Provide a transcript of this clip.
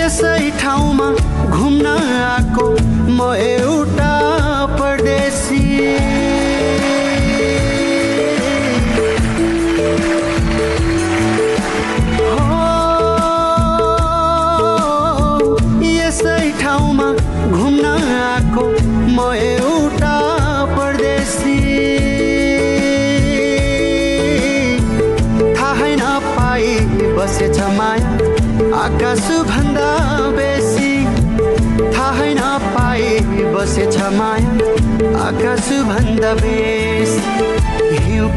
यसै ठाउँमा घुम्न आएको म एउटा परदेशी यसै ठाउँमा घुम्न आएको म एउटा परदेशी थाहै नपाई बसेछ माया आकाश भन्दा बेसी थाहै नपाई बसेछ माया आकाश भन्दा बेसी हिउँ